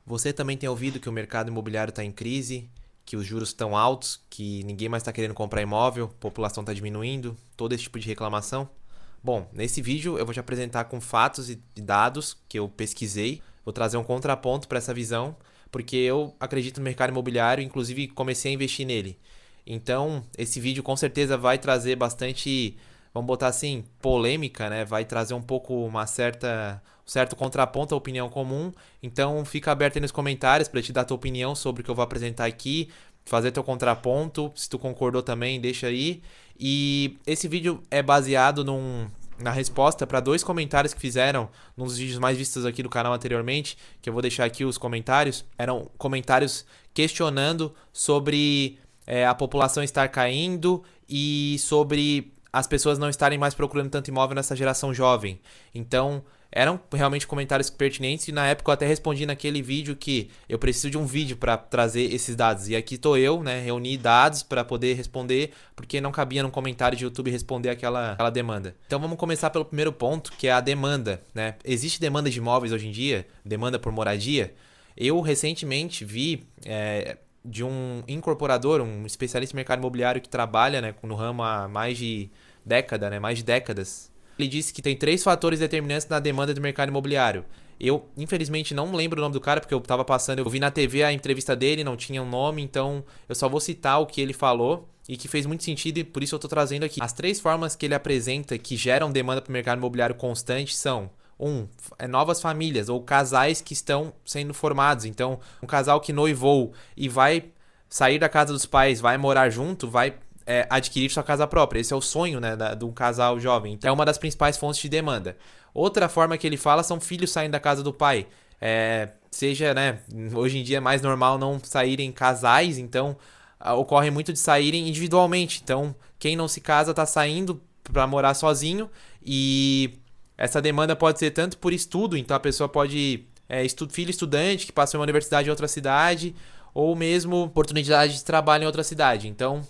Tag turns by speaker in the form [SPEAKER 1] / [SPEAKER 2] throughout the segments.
[SPEAKER 1] Você também tem ouvido que o mercado imobiliário está em crise, que os juros estão altos, que ninguém mais está querendo comprar imóvel, a população está diminuindo, todo esse tipo de reclamação? Bom, nesse vídeo eu vou te apresentar com fatos e dados que eu pesquisei, vou trazer um contraponto para essa visão, porque eu acredito no mercado imobiliário, inclusive comecei a investir nele. Então, esse vídeo com certeza vai trazer bastante, vamos botar assim, polêmica, né? Vai trazer um pouco um certo contraponto à opinião comum. Então, fica aberto aí nos comentários para te dar a tua opinião sobre o que eu vou apresentar aqui, fazer teu contraponto. Se tu concordou também, deixa aí. E esse vídeo é baseado na resposta para dois comentários que fizeram nos vídeos mais vistos aqui do canal anteriormente, que eu vou deixar aqui os comentários. Eram comentários questionando sobre a população estar caindo e sobre as pessoas não estarem mais procurando tanto imóvel nessa geração jovem. Então, eram realmente comentários pertinentes e na época eu até respondi naquele vídeo que eu preciso de um vídeo para trazer esses dados. E aqui estou eu, né, reuni dados para poder responder, porque não cabia num comentário de YouTube responder aquela demanda. Então vamos começar pelo primeiro ponto, que é a demanda, né? Existe demanda de imóveis hoje em dia? Demanda por moradia? Eu recentemente vi de um incorporador, um especialista em mercado imobiliário que trabalha, né, no ramo há mais de década, né, mais de décadas. Ele disse que tem 3 fatores determinantes na demanda do mercado imobiliário. Eu, infelizmente, não lembro o nome do cara, porque eu tava passando, eu vi na TV a entrevista dele, não tinha um nome, então eu só vou citar o que ele falou e que fez muito sentido e por isso eu tô trazendo aqui. As 3 formas que ele apresenta que geram demanda para o mercado imobiliário constante são: novas famílias ou casais que estão sendo formados. Então, um casal que noivou e vai sair da casa dos pais, vai morar junto, vai adquirir sua casa própria. Esse é o sonho, né, de um casal jovem. Então, é uma das principais fontes de demanda. Outra forma que ele fala são filhos saindo da casa do pai. Seja, né, hoje em dia é mais normal não saírem casais, então ocorre muito de saírem individualmente. Então, quem não se casa está saindo para morar sozinho e essa demanda pode ser tanto por estudo, então a pessoa pode filho estudante que passou em uma universidade em outra cidade, ou mesmo oportunidade de trabalho em outra cidade. Então,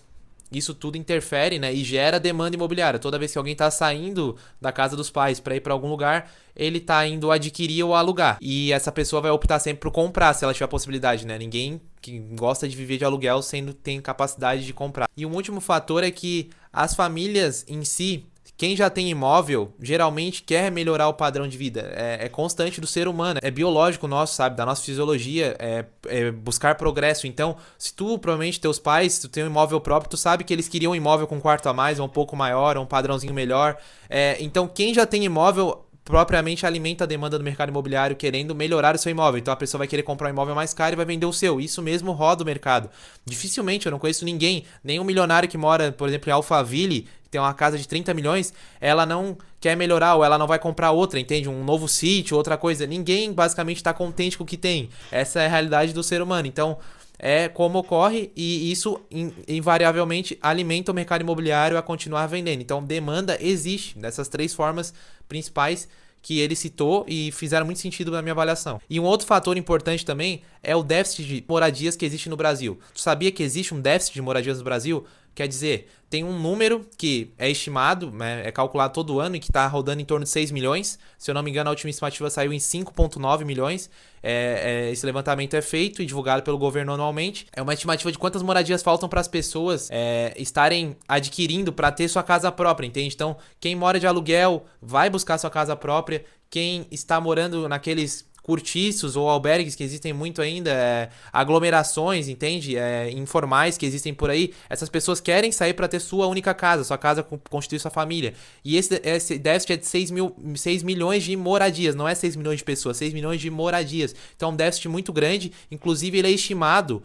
[SPEAKER 1] isso tudo interfere, né, e gera demanda imobiliária. Toda vez que alguém está saindo da casa dos pais para ir para algum lugar, ele está indo adquirir ou alugar. E essa pessoa vai optar sempre por comprar, se ela tiver a possibilidade, né? Ninguém que gosta de viver de aluguel tem capacidade de comprar. E um último fator é que as famílias em si, quem já tem imóvel, geralmente quer melhorar o padrão de vida. É constante do ser humano. É biológico nosso, sabe? Da nossa fisiologia. É buscar progresso. Então, se tu, provavelmente, teus pais, se tu tem um imóvel próprio, tu sabe que eles queriam um imóvel com um quarto a mais, ou um pouco maior, ou um padrãozinho melhor. Então, quem já tem imóvel propriamente alimenta a demanda do mercado imobiliário querendo melhorar o seu imóvel. Então a pessoa vai querer comprar um imóvel mais caro e vai vender o seu. Isso mesmo roda o mercado. Dificilmente, eu não conheço ninguém, nenhum milionário que mora, por exemplo, em Alphaville, que tem uma casa de 30 milhões, ela não quer melhorar ou ela não vai comprar outra, entende? Um novo sítio, outra coisa. Ninguém basicamente está contente com o que tem. Essa é a realidade do ser humano. Então, é como ocorre e isso invariavelmente alimenta o mercado imobiliário a continuar vendendo. Então, demanda existe dessas 3 formas principais que ele citou e fizeram muito sentido na minha avaliação. E um outro fator importante também é o déficit de moradias que existe no Brasil. Tu sabia que existe um déficit de moradias no Brasil? Quer dizer, tem um número que é estimado, né, é calculado todo ano e que está rodando em torno de 6 milhões. Se eu não me engano, a última estimativa saiu em 5,9 milhões. Esse levantamento é feito e divulgado pelo governo anualmente. É uma estimativa de quantas moradias faltam para as pessoas estarem adquirindo para ter sua casa própria, entende? Então, quem mora de aluguel vai buscar sua casa própria. Quem está morando naqueles cortiços ou albergues que existem muito ainda, aglomerações, entende? Informais que existem por aí. Essas pessoas querem sair para ter sua única casa, sua casa constituir sua família. E esse déficit é de 6 milhões de moradias, não é 6 milhões de pessoas, 6 milhões de moradias. Então é um déficit muito grande, inclusive ele é estimado,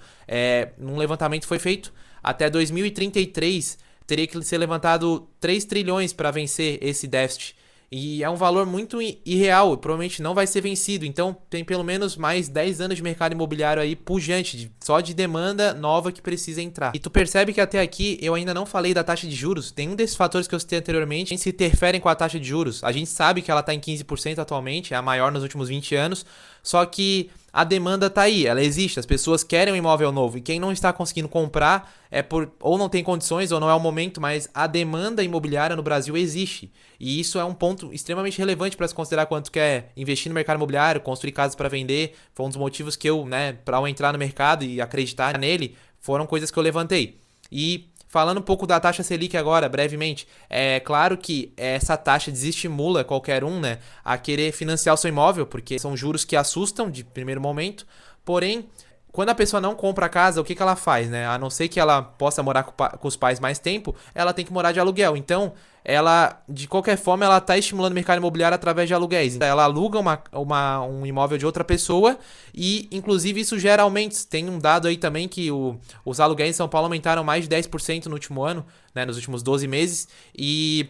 [SPEAKER 1] num levantamento que foi feito, até 2033 teria que ser levantado 3 trilhões para vencer esse déficit. E é um valor muito irreal, provavelmente não vai ser vencido. Então tem pelo menos mais 10 anos de mercado imobiliário aí pujante, só de demanda nova que precisa entrar. E tu percebe que até aqui eu ainda não falei da taxa de juros. Tem um desses fatores que eu citei anteriormente que se interferem com a taxa de juros. A gente sabe que ela está em 15% atualmente, é a maior nos últimos 20 anos. Só que a demanda tá aí, ela existe, as pessoas querem um imóvel novo e quem não está conseguindo comprar é por ou não tem condições ou não é o momento, mas a demanda imobiliária no Brasil existe. E isso é um ponto extremamente relevante para se considerar quando tu quer investir no mercado imobiliário, construir casas para vender. Foi um dos motivos que eu, né, para eu entrar no mercado e acreditar nele, foram coisas que eu levantei. E falando um pouco da taxa Selic agora, brevemente, é claro que essa taxa desestimula qualquer um, né, a querer financiar o seu imóvel, porque são juros que assustam de primeiro momento. Porém, quando a pessoa não compra a casa, o que ela faz, né? A não ser que ela possa morar com os pais mais tempo, ela tem que morar de aluguel. Então, ela, de qualquer forma, ela está estimulando o mercado imobiliário através de aluguéis. Ela aluga um imóvel de outra pessoa e, inclusive, isso gera aumentos. Tem um dado aí também que os aluguéis em São Paulo aumentaram mais de 10% no último ano, né, nos últimos 12 meses. E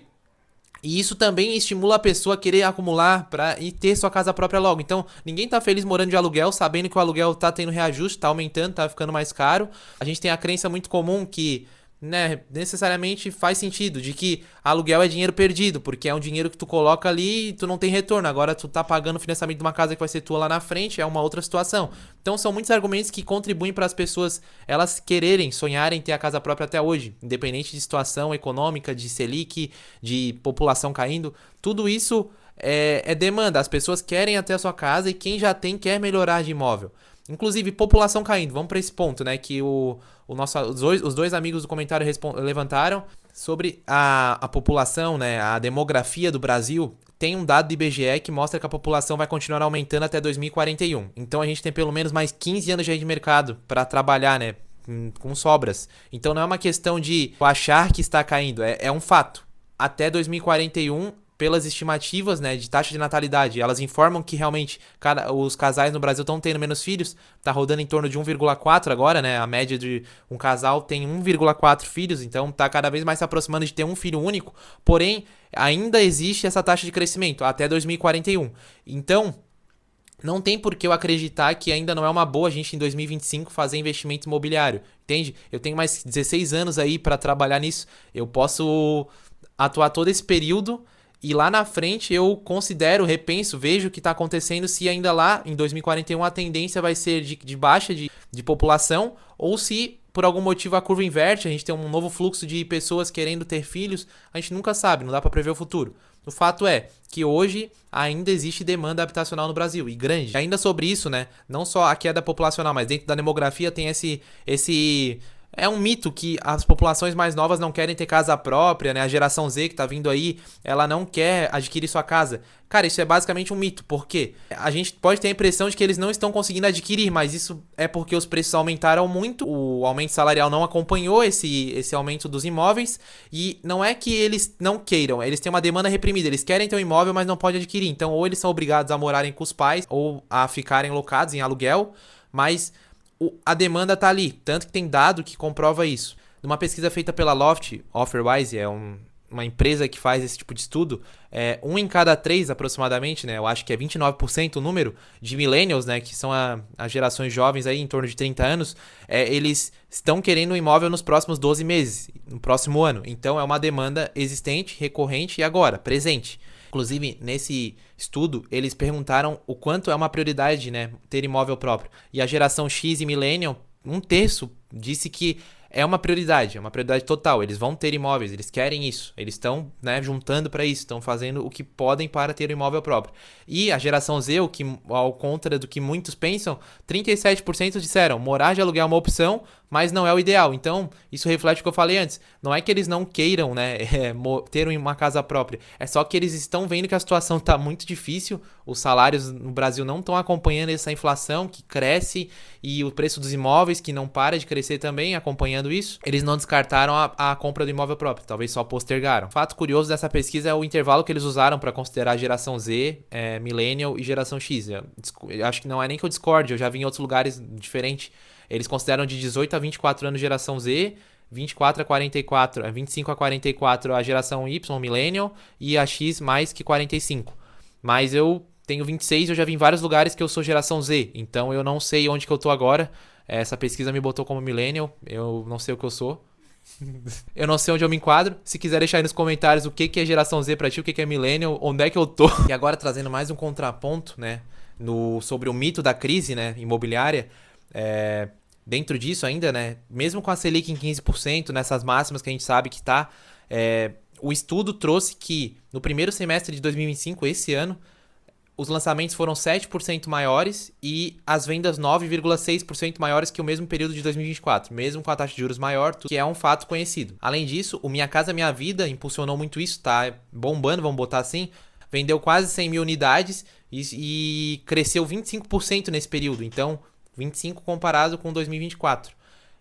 [SPEAKER 1] isso também estimula a pessoa a querer acumular e ter sua casa própria logo. Então, ninguém tá feliz morando de aluguel, sabendo que o aluguel tá tendo reajuste, tá aumentando, tá ficando mais caro. A gente tem a crença muito comum que, né, necessariamente faz sentido, de que aluguel é dinheiro perdido, porque é um dinheiro que tu coloca ali e tu não tem retorno. Agora tu tá pagando o financiamento de uma casa que vai ser tua lá na frente, é uma outra situação. Então são muitos argumentos que contribuem para as pessoas elas quererem, sonharem ter a casa própria até hoje, independente de situação econômica, de Selic, de população caindo. Tudo isso é demanda. As pessoas querem até a sua casa e quem já tem quer melhorar de imóvel. Inclusive, população caindo. Vamos para esse ponto, né? Que os dois amigos do comentário levantaram sobre a população, né? A demografia do Brasil. Tem um dado do IBGE que mostra que a população vai continuar aumentando até 2041. Então, a gente tem pelo menos mais 15 anos de mercado para trabalhar, né? Com sobras. Então, não é uma questão de achar que está caindo. É um fato. Até 2041... pelas estimativas, né, de taxa de natalidade, elas informam que realmente os casais no Brasil estão tendo menos filhos, tá rodando em torno de 1,4 agora, né, a média de um casal tem 1,4 filhos, então tá cada vez mais se aproximando de ter um filho único, porém, ainda existe essa taxa de crescimento até 2041. Então, não tem por que eu acreditar que ainda não é uma boa a gente em 2025 fazer investimento imobiliário, entende? Eu tenho mais 16 anos aí para trabalhar nisso, eu posso atuar todo esse período. E lá na frente eu considero, repenso, vejo o que está acontecendo, se ainda lá em 2041 a tendência vai ser de baixa de população ou se por algum motivo a curva inverte, a gente tem um novo fluxo de pessoas querendo ter filhos, a gente nunca sabe, não dá para prever o futuro. O fato é que hoje ainda existe demanda habitacional no Brasil, e grande. Ainda sobre isso, né, não só a queda populacional, mas dentro da demografia tem esse é um mito que as populações mais novas não querem ter casa própria, né? A geração Z que tá vindo aí, ela não quer adquirir sua casa. Cara, isso é basicamente um mito. Por quê? A gente pode ter a impressão de que eles não estão conseguindo adquirir, mas isso é porque os preços aumentaram muito, o aumento salarial não acompanhou esse aumento dos imóveis, e não é que eles não queiram, eles têm uma demanda reprimida, eles querem ter um imóvel, mas não podem adquirir. Então, ou eles são obrigados a morarem com os pais, ou a ficarem locados em aluguel, mas a demanda tá ali, tanto que tem dado que comprova isso. Numa pesquisa feita pela Loft, Offerwise, uma empresa que faz esse tipo de estudo, 1 em cada 3 aproximadamente, né, eu acho que é 29% o número de millennials, né, que são as gerações jovens aí em torno de 30 anos, eles estão querendo um imóvel nos próximos 12 meses, no próximo ano. Então é uma demanda existente, recorrente e agora, presente. Inclusive, nesse estudo, eles perguntaram o quanto é uma prioridade, né, ter imóvel próprio. E a geração X e Millennial, 1/3 disse que é uma prioridade total. Eles vão ter imóveis, eles querem isso, eles estão, né, juntando para isso, estão fazendo o que podem para ter um imóvel próprio. E a geração Z, o que, ao contra do que muitos pensam, 37% disseram morar de aluguel é uma opção, mas não é o ideal. Então, isso reflete o que eu falei antes. Não é que eles não queiram, né, ter uma casa própria. É só que eles estão vendo que a situação está muito difícil. Os salários no Brasil não estão acompanhando essa inflação que cresce e o preço dos imóveis que não para de crescer também, acompanhando isso. Eles não descartaram a compra do imóvel próprio, talvez só postergaram. Fato curioso dessa pesquisa é o intervalo que eles usaram para considerar a geração Z, Millennial e geração X. Eu acho que não é nem que eu discorde, eu já vi em outros lugares diferentes. Eles consideram de 18 a 24 anos geração Z, 24 a 44, 25 a 44 a geração Y, Millennial, e a X mais que 45. Mas eu tenho 26 e eu já vi em vários lugares que eu sou geração Z, então eu não sei onde que eu tô agora. Essa pesquisa me botou como Millennial, eu não sei o que eu sou. Eu não sei onde eu me enquadro. Se quiser deixar aí nos comentários o que é geração Z pra ti, o que é Millennial, onde é que eu tô. E agora trazendo mais um contraponto, né, sobre o mito da crise, né, imobiliária. Dentro disso ainda, né, mesmo com a Selic em 15%, nessas máximas que a gente sabe que está, o estudo trouxe que no primeiro semestre de 2025, esse ano, os lançamentos foram 7% maiores e as vendas 9,6% maiores que o mesmo período de 2024, mesmo com a taxa de juros maior, que é um fato conhecido. Além disso, o Minha Casa Minha Vida impulsionou muito isso, tá bombando, vamos botar assim, vendeu quase 100 mil unidades e cresceu 25% nesse período, então 25% comparado com 2024.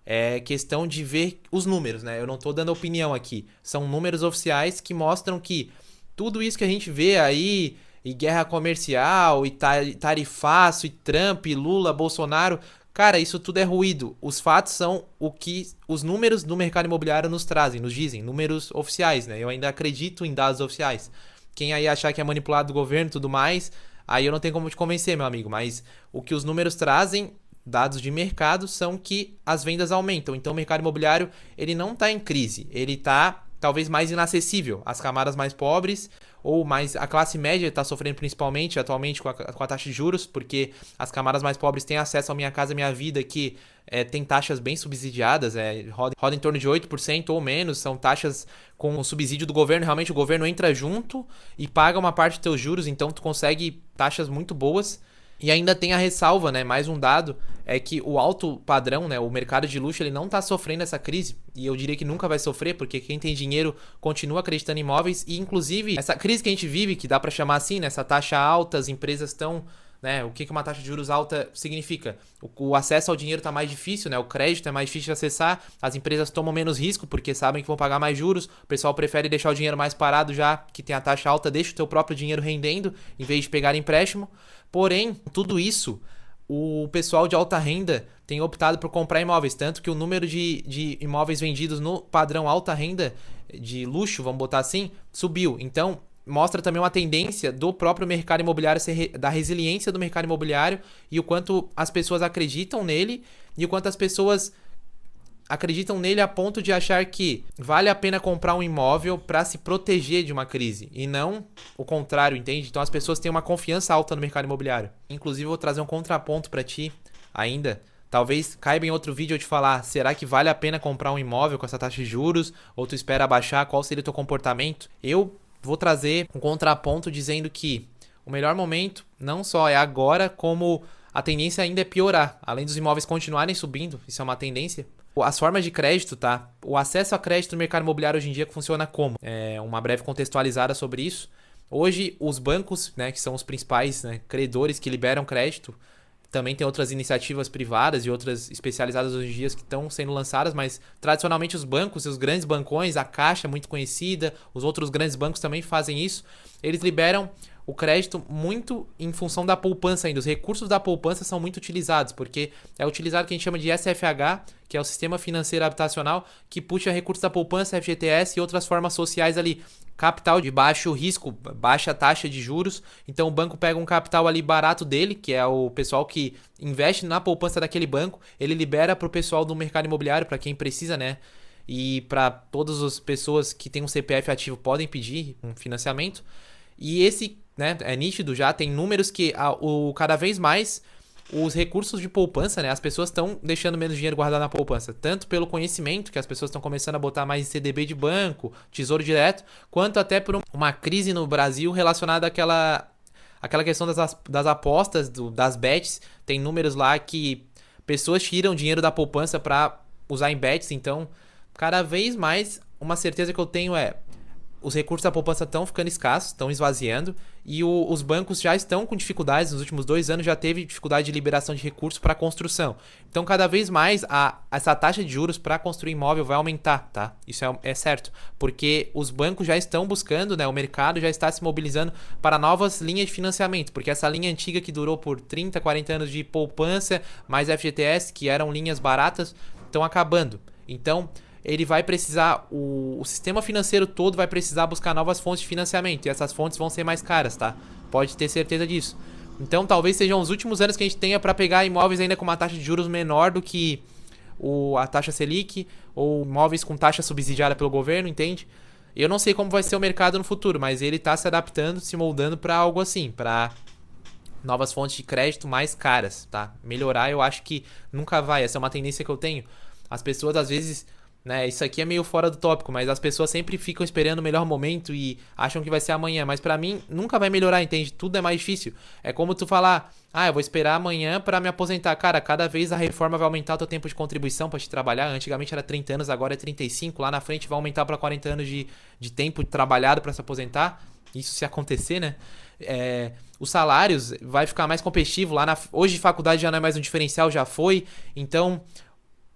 [SPEAKER 1] É questão de ver os números, né? Eu não tô dando opinião aqui, são números oficiais que mostram que tudo isso que a gente vê aí, e guerra comercial, e tarifaço, e Trump, e Lula, Bolsonaro, cara, isso tudo é ruído. Os fatos são o que os números do mercado imobiliário nos trazem, nos dizem, números oficiais, né? Eu ainda acredito em dados oficiais. Quem aí achar que é manipulado do governo e tudo mais, aí eu não tenho como te convencer, meu amigo, mas o que os números trazem, dados de mercado, são que as vendas aumentam. Então o mercado imobiliário, ele não está em crise, ele está talvez mais inacessível às camadas mais pobres, ou mais a classe média está sofrendo principalmente atualmente com a taxa de juros, porque as camadas mais pobres têm acesso ao Minha Casa Minha Vida, que tem taxas bem subsidiadas, roda em torno de 8% ou menos, são taxas com o subsídio do governo, realmente o governo entra junto e paga uma parte dos teus juros, então tu consegue taxas muito boas. E ainda tem a ressalva, né? Mais um dado é que o alto padrão, né? O mercado de luxo, ele não está sofrendo essa crise. E eu diria que nunca vai sofrer, porque quem tem dinheiro continua acreditando em imóveis. E, inclusive, essa crise que a gente vive, que dá para chamar assim, né? Essa taxa alta, as empresas estão... Né? O que uma taxa de juros alta significa? O acesso ao dinheiro está mais difícil, né? O crédito é mais difícil de acessar, as empresas tomam menos risco porque sabem que vão pagar mais juros, o pessoal prefere deixar o dinheiro mais parado já que tem a taxa alta, deixa o teu próprio dinheiro rendendo em vez de pegar empréstimo. Porém, tudo isso, o pessoal de alta renda tem optado por comprar imóveis, tanto que o número de imóveis vendidos no padrão alta renda de luxo, vamos botar assim, subiu. Então, mostra também uma tendência do próprio mercado imobiliário, da resiliência do mercado imobiliário e o quanto as pessoas acreditam nele e o quanto as pessoas acreditam nele a ponto de achar que vale a pena comprar um imóvel para se proteger de uma crise e não o contrário, entende? Então as pessoas têm uma confiança alta no mercado imobiliário. Inclusive eu vou trazer um contraponto para ti ainda. Talvez caiba em outro vídeo eu te falar, será que vale a pena comprar um imóvel com essa taxa de juros ou tu espera abaixar, qual seria o teu comportamento? Eu vou trazer um contraponto dizendo que o melhor momento não só é agora, como a tendência ainda é piorar. Além dos imóveis continuarem subindo, isso é uma tendência. As formas de crédito, tá? O acesso a crédito no mercado imobiliário hoje em dia funciona como? Uma breve contextualizada sobre isso. Hoje, os bancos, né, que são os principais, né, credores que liberam crédito, também tem outras iniciativas privadas e outras especializadas hoje em dia que estão sendo lançadas, mas tradicionalmente os bancos, os grandes bancões, a Caixa é muito conhecida, os outros grandes bancos também fazem isso, eles liberam o crédito muito em função da poupança ainda. Os recursos da poupança são muito utilizados, porque é utilizado o que a gente chama de SFH, que é o Sistema Financeiro Habitacional, que puxa recursos da poupança, FGTS e outras formas sociais ali. Capital de baixo risco, baixa taxa de juros. Então o banco pega um capital ali barato dele, que é o pessoal que investe na poupança daquele banco, ele libera para o pessoal do mercado imobiliário, para quem precisa, né? E para todas as pessoas que têm um CPF ativo podem pedir um financiamento. E esse, né, é nítido já, tem números que cada vez mais os recursos de poupança, né, as pessoas estão deixando menos dinheiro guardado na poupança, tanto pelo conhecimento, que as pessoas estão começando a botar mais CDB de banco, tesouro direto, quanto até por uma crise no Brasil relacionada àquela questão das apostas, das bets. Tem números lá que pessoas tiram dinheiro da poupança para usar em bets, então cada vez mais uma certeza que eu tenho é os recursos da poupança estão ficando escassos, estão esvaziando, e os bancos já estão com dificuldades. Nos últimos 2 anos já teve dificuldade de liberação de recursos para construção. Então, cada vez mais, essa taxa de juros para construir imóvel vai aumentar, tá? Isso é certo, porque os bancos já estão buscando, né? O mercado já está se mobilizando para novas linhas de financiamento, porque essa linha antiga que durou por 30, 40 anos de poupança, mais FGTS, que eram linhas baratas, estão acabando. Então, ele vai precisar, o sistema financeiro todo vai precisar buscar novas fontes de financiamento, e essas fontes vão ser mais caras, tá? Pode ter certeza disso. Então talvez sejam os últimos anos que a gente tenha para pegar imóveis ainda com uma taxa de juros menor do que a taxa Selic, ou imóveis com taxa subsidiada pelo governo, entende? Eu não sei como vai ser o mercado no futuro, mas ele está se adaptando, se moldando para algo assim, para novas fontes de crédito mais caras, tá? Melhorar eu acho que nunca vai, essa é uma tendência que eu tenho. As pessoas às vezes, né, isso aqui é meio fora do tópico, mas as pessoas sempre ficam esperando o melhor momento e acham que vai ser amanhã, mas pra mim nunca vai melhorar, entende? Tudo é mais difícil. É como tu falar: "Ah, eu vou esperar amanhã pra me aposentar". Cara, cada vez a reforma vai aumentar o teu tempo de contribuição pra te trabalhar. Antigamente era 30 anos, agora é 35, lá na frente vai aumentar pra 40 anos de tempo trabalhado pra se aposentar. Isso se acontecer, né? Os salários vai ficar mais competitivo lá hoje faculdade já não é mais um diferencial, já foi. Então,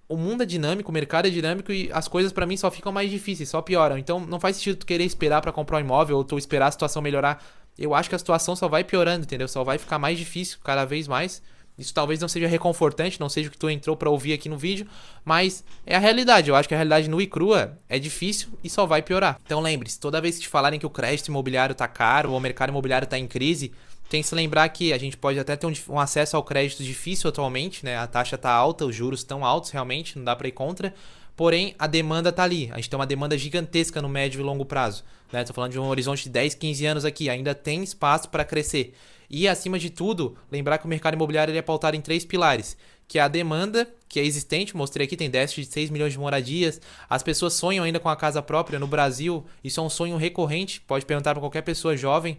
[SPEAKER 1] o mundo é dinâmico, o mercado é dinâmico e as coisas pra mim só ficam mais difíceis, só pioram. Então não faz sentido tu querer esperar pra comprar um imóvel ou tu esperar a situação melhorar. Eu acho que a situação só vai piorando, entendeu? Só vai ficar mais difícil cada vez mais. Isso talvez não seja reconfortante, não seja o que tu entrou pra ouvir aqui no vídeo, mas é a realidade. Eu acho que a realidade nua e crua é difícil e só vai piorar. Então lembre-se, toda vez que te falarem que o crédito imobiliário tá caro ou o mercado imobiliário tá em crise, tem que se lembrar que a gente pode até ter um acesso ao crédito difícil atualmente, né? A taxa tá alta, os juros estão altos realmente, não dá para ir contra. Porém, a demanda tá ali. A gente tem uma demanda gigantesca no médio e longo prazo, né? Tô falando de um horizonte de 10, 15 anos aqui, ainda tem espaço para crescer. E acima de tudo, lembrar que o mercado imobiliário ele é pautado em 3 pilares, que é a demanda, que é existente, mostrei aqui, tem déficit de 6 milhões de moradias, as pessoas sonham ainda com a casa própria no Brasil, isso é um sonho recorrente, pode perguntar para qualquer pessoa jovem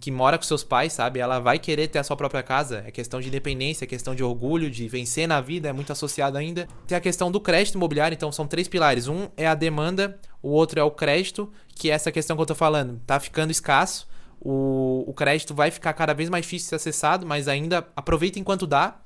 [SPEAKER 1] que mora com seus pais, sabe? Ela vai querer ter a sua própria casa, é questão de independência, é questão de orgulho, de vencer na vida, é muito associado ainda. Tem a questão do crédito imobiliário, então são 3 pilares, um é a demanda, o outro é o crédito, que é essa questão que eu tô falando, tá ficando escasso, o crédito vai ficar cada vez mais difícil de ser acessado, mas ainda aproveita enquanto dá.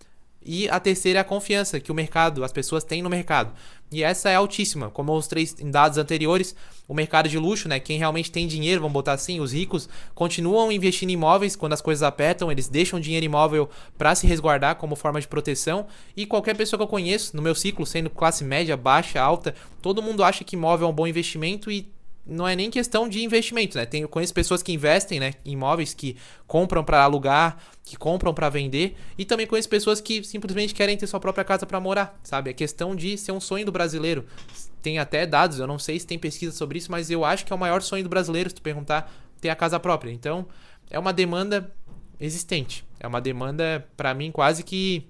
[SPEAKER 1] E a terceira é a confiança que o mercado, as pessoas têm no mercado. E essa é altíssima. Como eu mostrei em dados anteriores, o mercado de luxo, né? Quem realmente tem dinheiro, vamos botar assim, os ricos, continuam investindo em imóveis quando as coisas apertam, eles deixam dinheiro imóvel para se resguardar como forma de proteção. E qualquer pessoa que eu conheço, no meu ciclo, sendo classe média, baixa, alta, todo mundo acha que imóvel é um bom investimento e não é nem questão de investimento, né? Eu conheço pessoas que investem, né, em imóveis, que compram para alugar, que compram para vender, e também conheço pessoas que simplesmente querem ter sua própria casa para morar, sabe? É questão de ser um sonho do brasileiro. Tem até dados, eu não sei se tem pesquisa sobre isso, mas eu acho que é o maior sonho do brasileiro, se tu perguntar, ter a casa própria. Então, é uma demanda existente. É uma demanda, para mim, quase que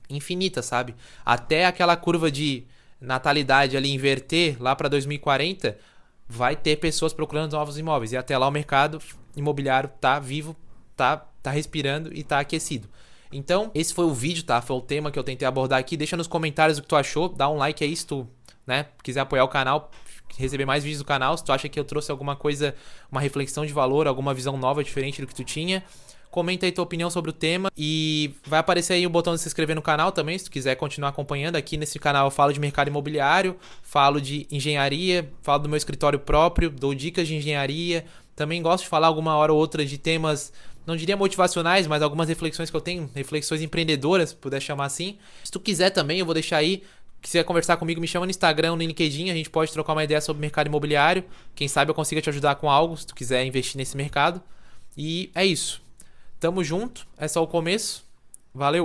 [SPEAKER 1] infinita, sabe? Até aquela curva de natalidade ali inverter lá para 2040, vai ter pessoas procurando novos imóveis. E até lá o mercado imobiliário tá vivo, tá respirando e tá aquecido. Então, esse foi o vídeo, tá? Foi o tema que eu tentei abordar aqui. Deixa nos comentários o que tu achou. Dá um like aí se tu, né, quiser apoiar o canal, receber mais vídeos do canal. Se tu acha que eu trouxe alguma coisa, uma reflexão de valor, alguma visão nova, diferente do que tu tinha, comenta aí tua opinião sobre o tema e vai aparecer aí o botão de se inscrever no canal também, se tu quiser continuar acompanhando. Aqui nesse canal eu falo de mercado imobiliário, falo de engenharia, falo do meu escritório próprio, dou dicas de engenharia, também gosto de falar alguma hora ou outra de temas, não diria motivacionais, mas algumas reflexões que eu tenho, reflexões empreendedoras, se puder chamar assim. Se tu quiser também, eu vou deixar aí. Se quiser conversar comigo, me chama no Instagram, no LinkedIn, a gente pode trocar uma ideia sobre mercado imobiliário. Quem sabe eu consiga te ajudar com algo, se tu quiser investir nesse mercado. E é isso. Tamo junto, é só o começo. Valeu!